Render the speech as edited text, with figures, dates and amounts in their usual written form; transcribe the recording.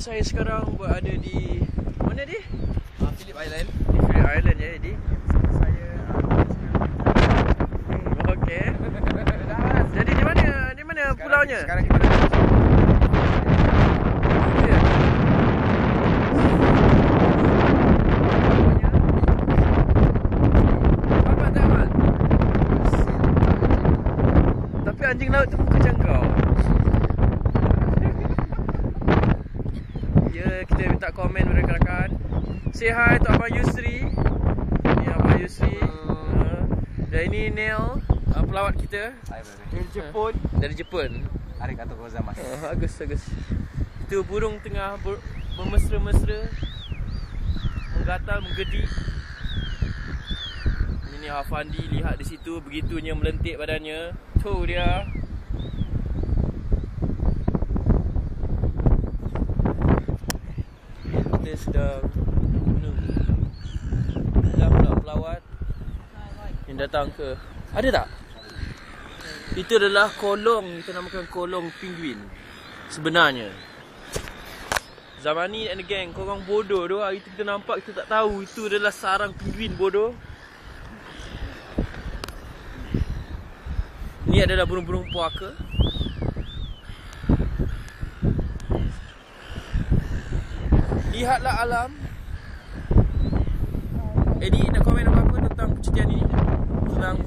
Saya sekarang berada di mana ni? Phillip Island. Di Phillip Island ya, Eddie. Saya Okey. Jadi di mana? Di mana pulaunya? Sekarang kita ada Ya. Apa tak Ahmad? Tapi anjing laut tu muka macam kau. Ya, kita minta komen pada rakan-rakan. Say hi to Abang Yusri. Ni Abang Yusri. Dan ini Neil, pelawat kita dari Jepun. dari Jepun. Arigatou gozaimasu. Bagus, bagus. Itu burung tengah bermesra-mesra, menggatal, menggedik. Ini Hafandi, lihat di situ begitunya melentik badannya. Tu dia. Kita sedang menunggu. Dah pula pelawat yang datang ke. Ada tak? Itu adalah kolong, kita namakan kolong penguin sebenarnya. Zamani and the gang, korang bodoh doh. Hari tu kita nampak, kita tak tahu itu adalah sarang penguin bodoh. Ini adalah burung-burung puaka. Lihatlah alam. Eddie nak komen apa-apa tentang percutian ini? Senang.